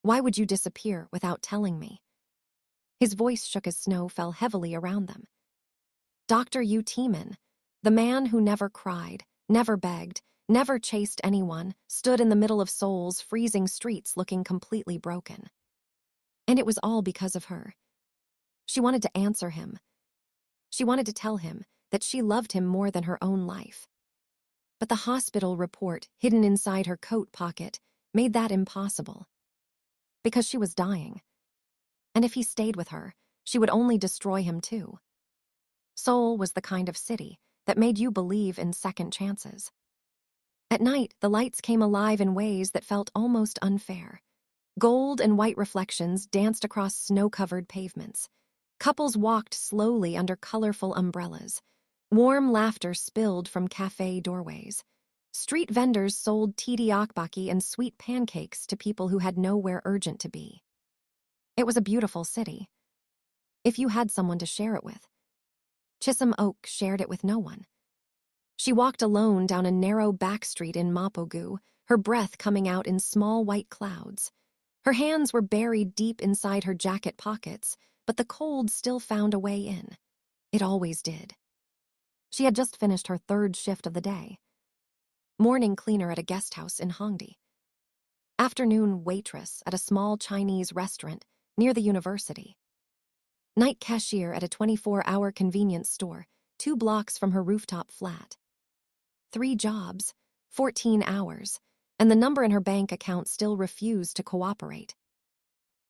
Why would you disappear without telling me? His voice shook as snow fell heavily around them. Dr. Yoo Taemin, the man who never cried, never begged, never chased anyone, stood in the middle of Seoul's freezing streets looking completely broken. And it was all because of her. She wanted to answer him. She wanted to tell him that she loved him more than her own life. But the hospital report, hidden inside her coat pocket, made that impossible. Because she was dying. And if he stayed with her, she would only destroy him too. Seoul was the kind of city that made you believe in second chances. At night, the lights came alive in ways that felt almost unfair. Gold and white reflections danced across snow-covered pavements. Couples walked slowly under colorful umbrellas. Warm laughter spilled from cafe doorways. Street vendors sold tteokbokki and sweet pancakes to people who had nowhere urgent to be. It was a beautiful city. If you had someone to share it with. Chisom Okeke shared it with no one. She walked alone down a narrow back street in Mapogu, her breath coming out in small white clouds. Her hands were buried deep inside her jacket pockets, but the cold still found a way in. It always did. She had just finished her third shift of the day. Morning cleaner at a guest house in Hongdae. Afternoon waitress at a small Chinese restaurant near the university. Night cashier at a 24-hour convenience store 2 blocks from her rooftop flat. 3 jobs, 14 hours, and the number in her bank account still refused to cooperate.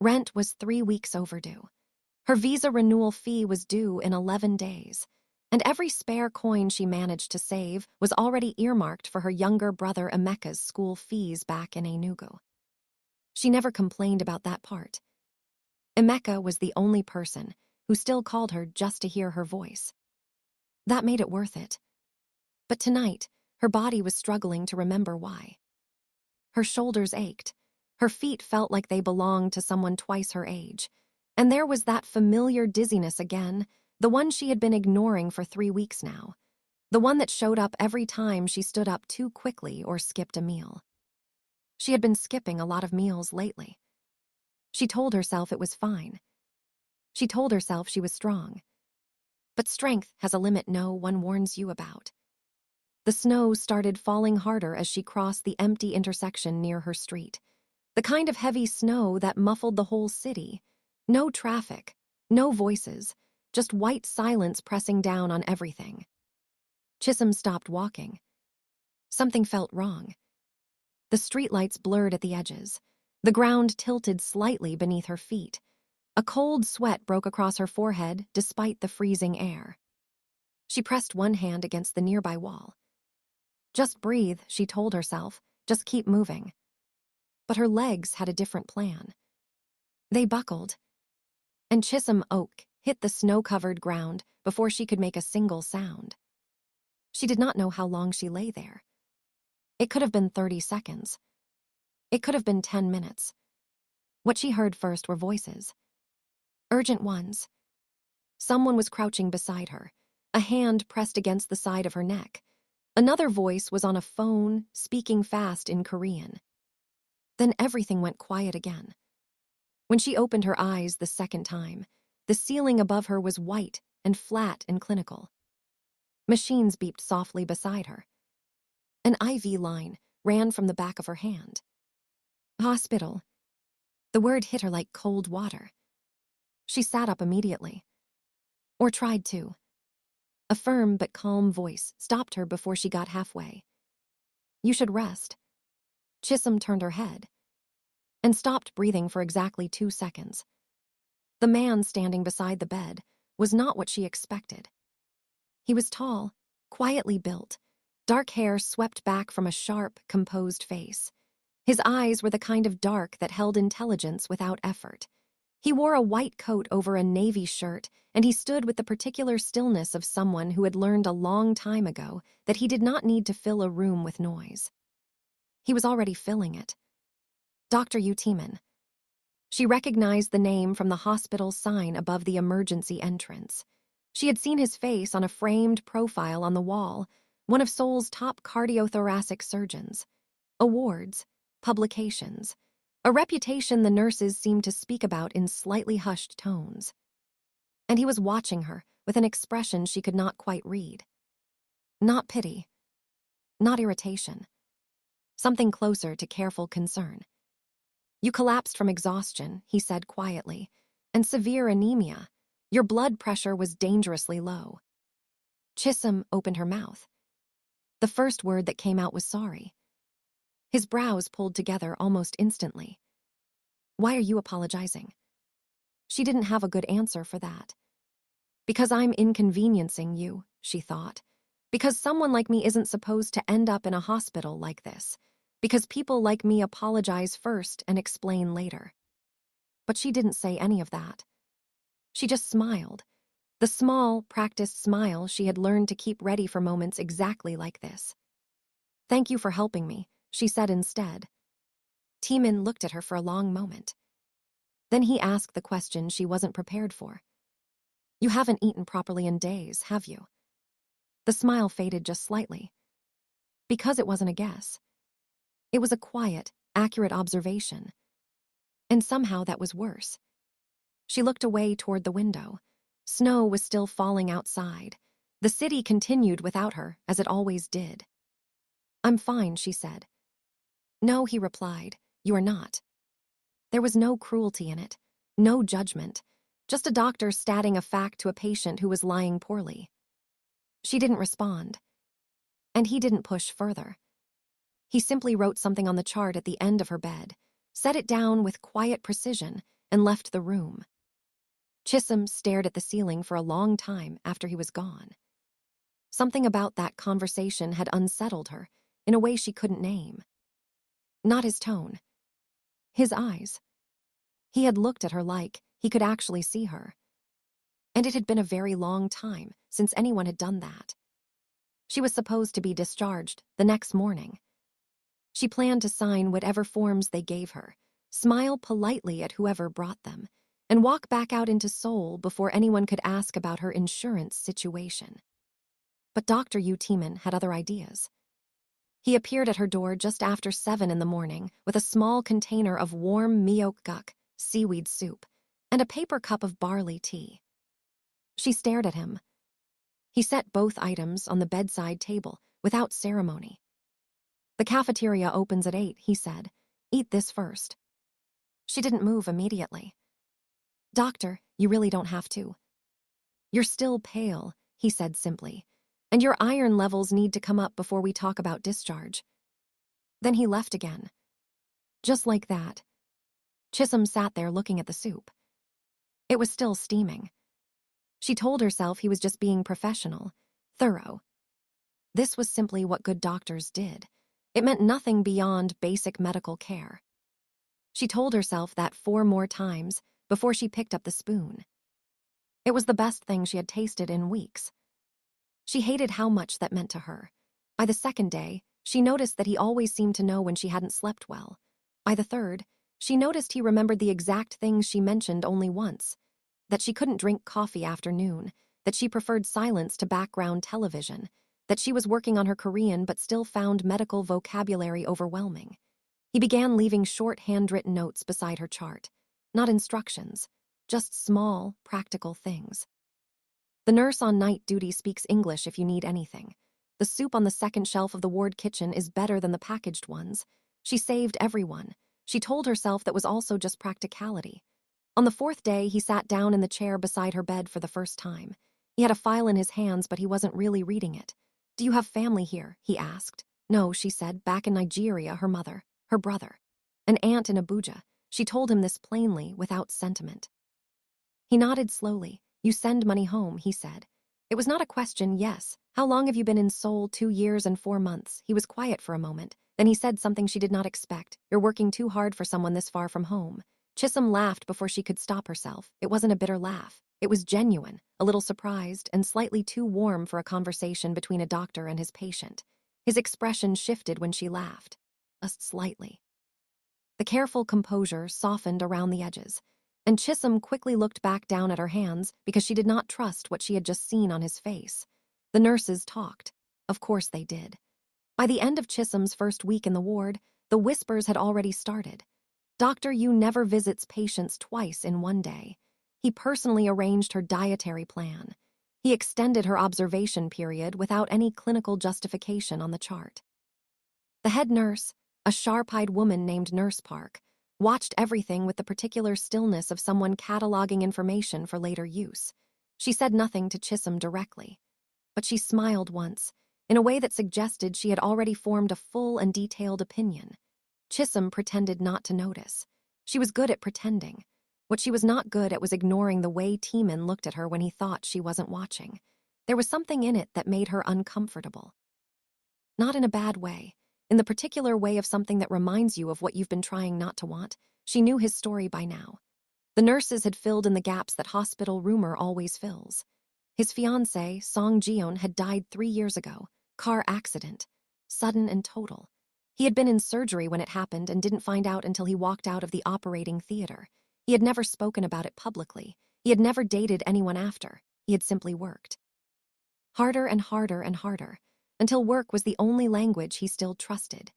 Rent was 3 weeks overdue. Her visa renewal fee was due in 11 days, and every spare coin she managed to save was already earmarked for her younger brother Emeka's school fees back in Enugu. She never complained about that part. Emeka was the only person who still called her just to hear her voice. That made it worth it. But tonight, her body was struggling to remember why. Her shoulders ached. Her feet felt like they belonged to someone twice her age. And there was that familiar dizziness again, the one she had been ignoring for 3 weeks now. The one that showed up every time she stood up too quickly or skipped a meal. She had been skipping a lot of meals lately. She told herself it was fine. She told herself she was strong. But strength has a limit no one warns you about. The snow started falling harder as she crossed the empty intersection near her street. The kind of heavy snow that muffled the whole city. No traffic, no voices, just white silence pressing down on everything. Chisom stopped walking. Something felt wrong. The streetlights blurred at the edges. The ground tilted slightly beneath her feet. A cold sweat broke across her forehead despite the freezing air. She pressed one hand against the nearby wall. Just breathe, she told herself. Just keep moving. But her legs had a different plan. They buckled, and Chisom Okeke hit the snow-covered ground before she could make a single sound. She did not know how long she lay there. It could have been 30 seconds. It could have been 10 minutes. What she heard first were voices. Urgent ones. Someone was crouching beside her, a hand pressed against the side of her neck. Another voice was on a phone, speaking fast in Korean. Then everything went quiet again. When she opened her eyes the second time, the ceiling above her was white and flat and clinical. Machines beeped softly beside her. An IV line ran from the back of her hand. Hospital. The word hit her like cold water. She sat up immediately. Or tried to. A firm but calm voice stopped her before she got halfway. You should rest. Chisom turned her head and stopped breathing for exactly 2 seconds. The man standing beside the bed was not what she expected. He was tall, quietly built, dark hair swept back from a sharp, composed face. His eyes were the kind of dark that held intelligence without effort. He wore a white coat over a navy shirt, and he stood with the particular stillness of someone who had learned a long time ago that he did not need to fill a room with noise. He was already filling it. Dr. Yoo Taemin. She recognized the name from the hospital sign above the emergency entrance. She had seen his face on a framed profile on the wall, one of Seoul's top cardiothoracic surgeons. Awards, publications. a reputation the nurses seemed to speak about in slightly hushed tones. And he was watching her with an expression she could not quite read. Not pity, not irritation, something closer to careful concern. You collapsed from exhaustion, he said quietly, and severe anemia. Your blood pressure was dangerously low. Chisom opened her mouth. The first word that came out was sorry. His brows pulled together almost instantly. Why are you apologizing? She didn't have a good answer for that. Because I'm inconveniencing you, she thought. Because someone like me isn't supposed to end up in a hospital like this. Because people like me apologize first and explain later. But she didn't say any of that. She just smiled. The small, practiced smile she had learned to keep ready for moments exactly like this. Thank you for helping me, she said instead. Taemin looked at her for a long moment. Then he asked the question she wasn't prepared for. You haven't eaten properly in days, have you? The smile faded just slightly. Because it wasn't a guess. It was a quiet, accurate observation. And somehow that was worse. She looked away toward the window. Snow was still falling outside. The city continued without her, as it always did. I'm fine, she said. No, he replied, you are not. There was no cruelty in it, no judgment, just a doctor stating a fact to a patient who was lying poorly. She didn't respond. And he didn't push further. He simply wrote something on the chart at the end of her bed, set it down with quiet precision, and left the room. Chisom stared at the ceiling for a long time after he was gone. Something about that conversation had unsettled her in a way she couldn't name. Not his tone. His eyes. He had looked at her like he could actually see her. And it had been a very long time since anyone had done that. She was supposed to be discharged the next morning. She planned to sign whatever forms they gave her, smile politely at whoever brought them, and walk back out into Seoul before anyone could ask about her insurance situation. But Dr. Yoo Taemin had other ideas. He appeared at her door just after 7 in the morning with a small container of warm miyeokguk, seaweed soup, and a paper cup of barley tea. She stared at him. He set both items on the bedside table without ceremony. The cafeteria opens at 8, he said. Eat this first. She didn't move immediately. Doctor, you really don't have to. You're still pale, he said simply, and your iron levels need to come up before we talk about discharge. Then he left again. Just like that. Chisom sat there looking at the soup. It was still steaming. She told herself he was just being professional, thorough. This was simply what good doctors did. It meant nothing beyond basic medical care. She told herself that 4 more times before she picked up the spoon. It was the best thing she had tasted in weeks. She hated how much that meant to her. By the second day, she noticed that he always seemed to know when she hadn't slept well. By the third, she noticed he remembered the exact things she mentioned only once. That she couldn't drink coffee after noon, that she preferred silence to background television, that she was working on her Korean but still found medical vocabulary overwhelming. He began leaving short handwritten notes beside her chart. Not instructions, just small, practical things. The nurse on night duty speaks English if you need anything. The soup on the second shelf of the ward kitchen is better than the packaged ones. She saved everyone. She told herself that was also just practicality. On the 4th day, he sat down in the chair beside her bed for the first time. He had a file in his hands, but he wasn't really reading it. Do you have family here? He asked. No, she said, back in Nigeria, her mother, her brother, an aunt in Abuja. She told him this plainly, without sentiment. He nodded slowly. You send money home, he said. It was not a question, yes. How long have you been in Seoul? 2 years and 4 months. He was quiet for a moment. Then he said something she did not expect. You're working too hard for someone this far from home. Chisom laughed before she could stop herself. It wasn't a bitter laugh. It was genuine, a little surprised, and slightly too warm for a conversation between a doctor and his patient. His expression shifted when she laughed. Just slightly. The careful composure softened around the edges, and Chisom quickly looked back down at her hands because she did not trust what she had just seen on his face. The nurses talked. Of course they did. By the end of Chisom's first week in the ward, the whispers had already started. Dr. Yoo never visits patients twice in one day. He personally arranged her dietary plan. He extended her observation period without any clinical justification on the chart. The head nurse, a sharp-eyed woman named Nurse Park, watched everything with the particular stillness of someone cataloging information for later use. She said nothing to Chisom directly, but she smiled once, in a way that suggested she had already formed a full and detailed opinion. Chisom pretended not to notice. She was good at pretending. What she was not good at was ignoring the way Taemin looked at her when he thought she wasn't watching. There was something in it that made her uncomfortable. Not in a bad way. In the particular way of something that reminds you of what you've been trying not to want. She knew his story by now. The nurses had filled in the gaps that hospital rumor always fills. His fiancée, Song Jeon, had died 3 years ago. Car accident. Sudden and total. He had been in surgery when it happened and didn't find out until he walked out of the operating theater. He had never spoken about it publicly. He had never dated anyone after. He had simply worked. Harder and harder and harder, until work was the only language he still trusted.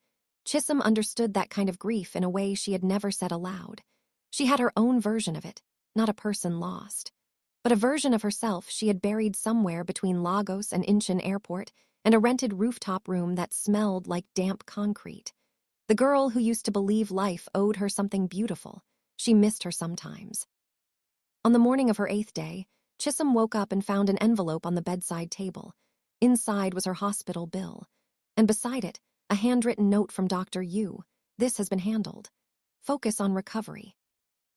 Chisom understood that kind of grief in a way she had never said aloud. She had her own version of it, not a person lost, but a version of herself she had buried somewhere between Lagos and Incheon Airport and a rented rooftop room that smelled like damp concrete. The girl who used to believe life owed her something beautiful. She missed her sometimes. On the morning of her 8th day, Chisom woke up and found an envelope on the bedside table. Inside was her hospital bill, and beside it, a handwritten note from Dr. Yoo. This has been handled. Focus on recovery.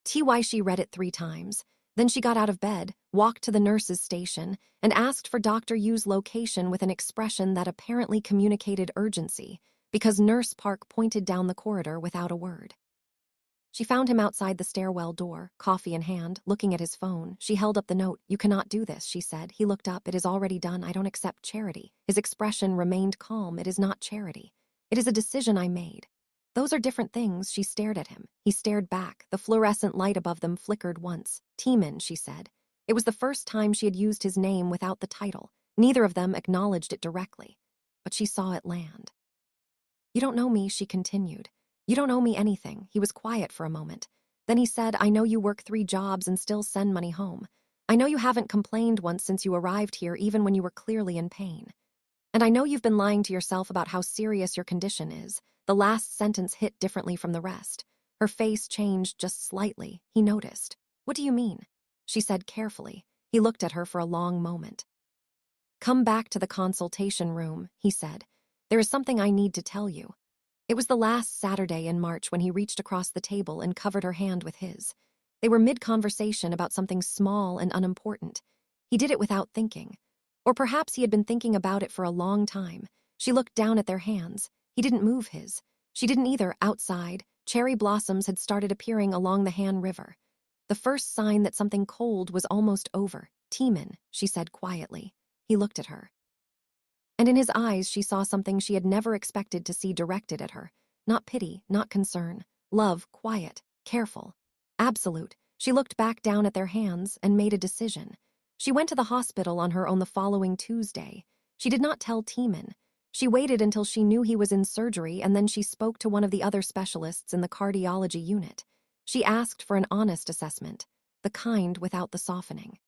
She read it 3 times. Then she got out of bed, walked to the nurse's station, and asked for Dr. Yoo's location with an expression that apparently communicated urgency, because Nurse Park pointed down the corridor without a word. She found him outside the stairwell door, coffee in hand, looking at his phone. She held up the note. "You cannot do this," she said. He looked up. "It is already done. I don't accept charity." His expression remained calm. "It is not charity. It is a decision I made." "Those are different things." She stared at him. He stared back. The fluorescent light above them flickered once. "Taemin," she said. It was the first time she had used his name without the title. Neither of them acknowledged it directly, but she saw it land. "You don't know me," she continued. "You don't owe me anything." He was quiet for a moment. Then he said, "I know you work 3 jobs and still send money home. I know you haven't complained once since you arrived here, even when you were clearly in pain. And I know you've been lying to yourself about how serious your condition is." The last sentence hit differently from the rest. Her face changed just slightly. He noticed. "What do you mean?" she said carefully. He looked at her for a long moment. "Come back to the consultation room," he said. "There is something I need to tell you." It was the last Saturday in March when he reached across the table and covered her hand with his. They were mid-conversation about something small and unimportant. He did it without thinking. Or perhaps he had been thinking about it for a long time. She looked down at their hands. He didn't move his. She didn't either. Outside, cherry blossoms had started appearing along the Han River. The first sign that something cold was almost over. "Taemin," she said quietly. He looked at her. And in his eyes she saw something she had never expected to see directed at her. Not pity, not concern. Love, quiet, careful, absolute. She looked back down at their hands and made a decision. She went to the hospital on her own the following Tuesday. She did not tell Taemin. She waited until she knew he was in surgery, and then she spoke to one of the other specialists in the cardiology unit. She asked for an honest assessment, the kind without the softening.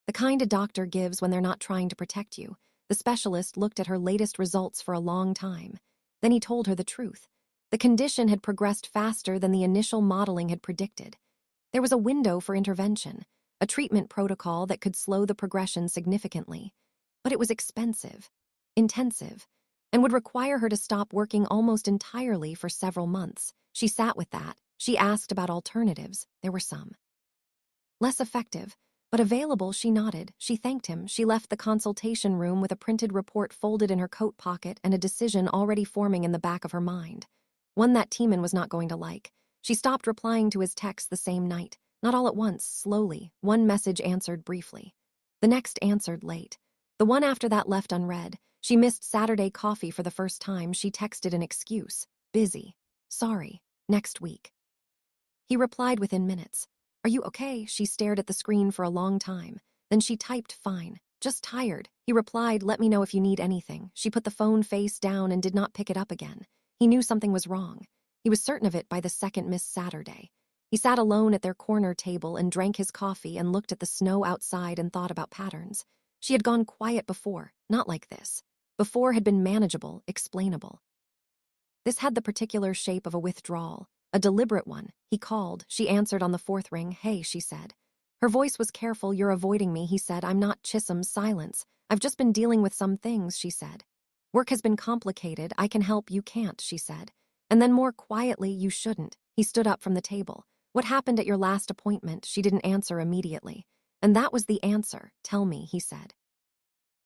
The kind a doctor gives when they're not trying to protect you. The specialist looked at her latest results for a long time. Then he told her the truth. The condition had progressed faster than the initial modeling had predicted. There was a window for intervention, a treatment protocol that could slow the progression significantly. But it was expensive, intensive, and would require her to stop working almost entirely for several months. She sat with that. She asked about alternatives. There were some. Less effective, but available. She nodded. She thanked him. She left the consultation room with a printed report folded in her coat pocket and a decision already forming in the back of her mind. One that Taemin was not going to like. She stopped replying to his texts the same night. Not all at once, slowly. One message answered briefly. The next answered late. The one after that left unread. She missed Saturday coffee for the first time. She texted an excuse. "Busy. Sorry. Next week." He replied within minutes. "Are you okay?" She stared at the screen for a long time. Then she typed, "Fine. Just tired." He replied, "Let me know if you need anything." She put the phone face down and did not pick it up again. He knew something was wrong. He was certain of it by the second Miss Saturday. He sat alone at their corner table and drank his coffee and looked at the snow outside and thought about patterns. She had gone quiet before, not like this. Before had been manageable, explainable. This had the particular shape of a withdrawal, a deliberate one. He called. She answered on the fourth ring. "Hey," she said. Her voice was careful. "You're avoiding me," he said. "I'm not." Chisom's silence. "I've just been dealing with some things," she said. "Work has been complicated. I can help." "You can't," she said. And then more quietly, "You shouldn't." He stood up from the table. "What happened at your last appointment?" She didn't answer immediately. "And that was the answer. Tell me," he said.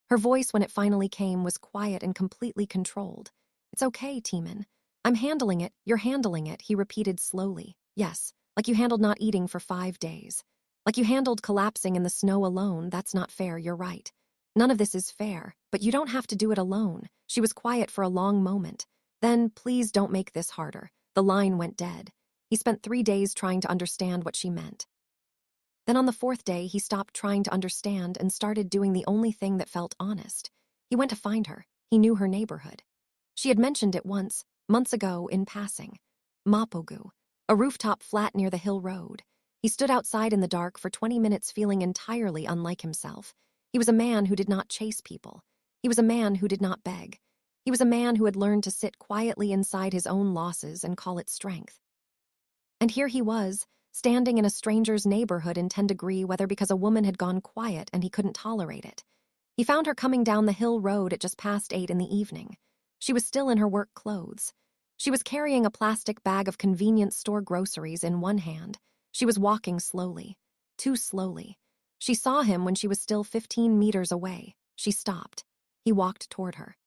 Her voice, when it finally came, was quiet and completely controlled. "It's okay, Taemin. I'm handling it. You're handling it," he repeated slowly. "Yes, like you handled not eating for 5 days. Like you handled collapsing in the snow alone. That's not fair, you're right. None of this is fair, but you don't have to do it alone." She was quiet for a long moment. Then, "Please don't make this harder." The line went dead. He spent 3 days trying to understand what she meant. Then on the 4th day, he stopped trying to understand and started doing the only thing that felt honest. He went to find her. He knew her neighborhood. She had mentioned it once, months ago, in passing. Mapogu, a rooftop flat near the hill road. He stood outside in the dark for 20 minutes feeling entirely unlike himself. He was a man who did not chase people. He was a man who did not beg. He was a man who had learned to sit quietly inside his own losses and call it strength. And here he was, standing in a stranger's neighborhood in 10° weather because a woman had gone quiet and he couldn't tolerate it. He found her coming down the hill road at just past 8 in the evening. She was still in her work clothes. She was carrying a plastic bag of convenience store groceries in one hand. She was walking slowly, too slowly. She saw him when she was still 15 meters away. She stopped. He walked toward her.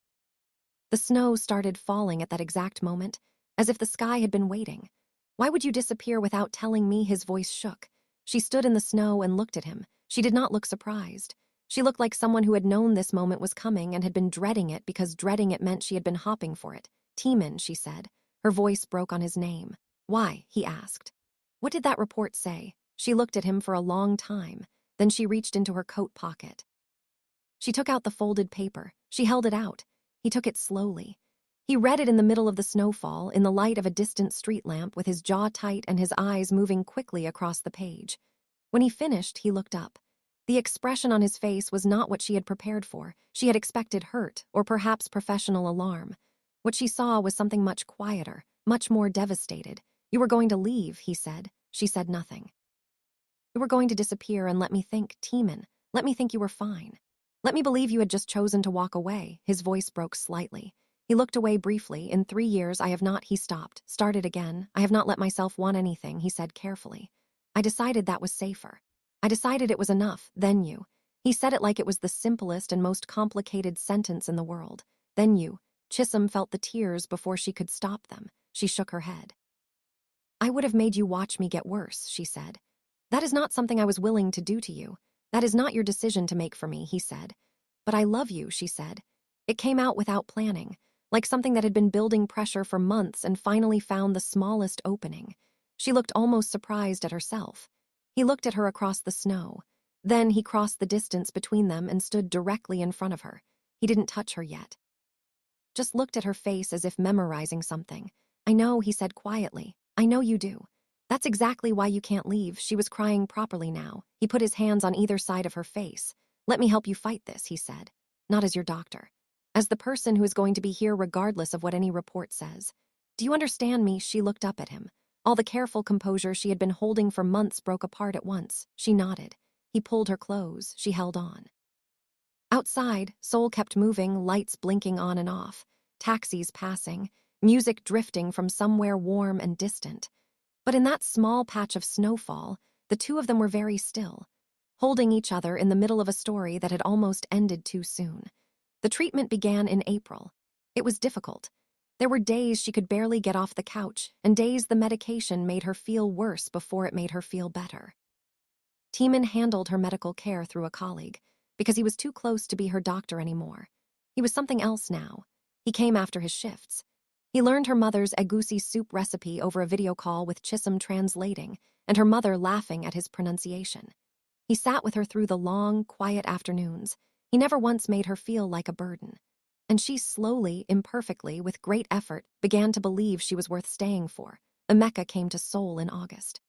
The snow started falling at that exact moment, as if the sky had been waiting. "Why would you disappear without telling me?" His voice shook. She stood in the snow and looked at him. She did not look surprised. She looked like someone who had known this moment was coming and had been dreading it because dreading it meant she had been hopping for it. "Taemin," she said. Her voice broke on his name. "Why?" he asked. "What did that report say?" She looked at him for a long time. Then she reached into her coat pocket. She took out the folded paper. She held it out. He took it slowly. He read it in the middle of the snowfall, in the light of a distant street lamp, with his jaw tight and his eyes moving quickly across the page. When he finished, he looked up. The expression on his face was not what she had prepared for. She had expected hurt, or perhaps professional alarm. What she saw was something much quieter, much more devastated. "You were going to leave," he said. She said nothing. "You were going to disappear and let me think, Taemin. Let me think you were fine. Let me believe you had just chosen to walk away." His voice broke slightly. He looked away briefly. "In 3 years, I have not..." He stopped, started again. "I have not let myself want anything," he said carefully. "I decided that was safer. I decided it was enough. Then you." He said it like it was the simplest and most complicated sentence in the world. "Then you." Chisom felt the tears before she could stop them. She shook her head. "I would have made you watch me get worse," she said. "That is not something I was willing to do to you. That is not your decision to make for me," he said. "But I love you," she said. It came out without planning, like something that had been building pressure for months and finally found the smallest opening. She looked almost surprised at herself. He looked at her across the snow. Then he crossed the distance between them and stood directly in front of her. He didn't touch her yet. Just looked at her face as if memorizing something. "I know," he said quietly. "I know you do. That's exactly why you can't leave." She was crying properly now. He put his hands on either side of her face. "Let me help you fight this," he said. "Not as your doctor. As the person who is going to be here regardless of what any report says. Do you understand me?" She looked up at him. All the careful composure she had been holding for months broke apart at once. She nodded. He pulled her close. She held on. Outside, Seoul kept moving, lights blinking on and off, taxis passing, music drifting from somewhere warm and distant. But in that small patch of snowfall, the two of them were very still, holding each other in the middle of a story that had almost ended too soon. The treatment began in April. It was difficult. There were days she could barely get off the couch, and days the medication made her feel worse before it made her feel better. Taemin handled her medical care through a colleague, because he was too close to be her doctor anymore. He was something else now. He came after his shifts. He learned her mother's egusi soup recipe over a video call with Chisom translating, and her mother laughing at his pronunciation. He sat with her through the long, quiet afternoons. He never once made her feel like a burden. And she slowly, imperfectly, with great effort, began to believe she was worth staying for. Emeka came to Seoul in August.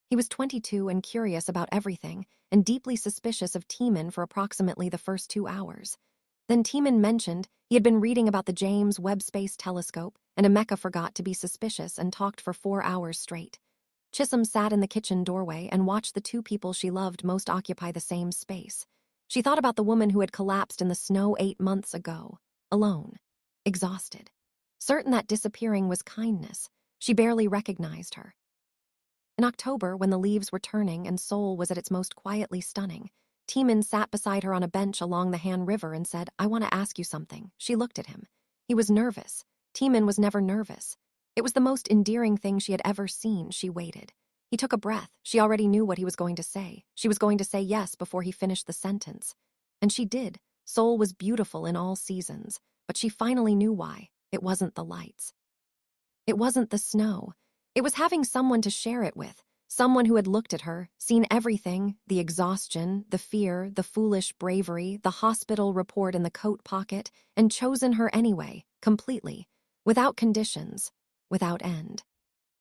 He was 22 and curious about everything, and deeply suspicious of Taemin for approximately the first 2 hours. Then Taemin mentioned he had been reading about the James Webb Space Telescope, and Emeka forgot to be suspicious and talked for 4 hours straight. Chisom sat in the kitchen doorway and watched the two people she loved most occupy the same space. She thought about the woman who had collapsed in the snow 8 months ago, alone, exhausted. Certain that disappearing was kindness, she barely recognized her. In October, when the leaves were turning and Seoul was at its most quietly stunning, Taemin sat beside her on a bench along the Han River and said, "I want to ask you something." She looked at him. He was nervous. Taemin was never nervous. It was the most endearing thing she had ever seen. She waited. He took a breath. She already knew what he was going to say. She was going to say yes before he finished the sentence. And she did. Seoul was beautiful in all seasons, but she finally knew why. It wasn't the lights. It wasn't the snow. It was having someone to share it with, someone who had looked at her, seen everything, the exhaustion, the fear, the foolish bravery, the hospital report in the coat pocket, and chosen her anyway, completely, without conditions, without end.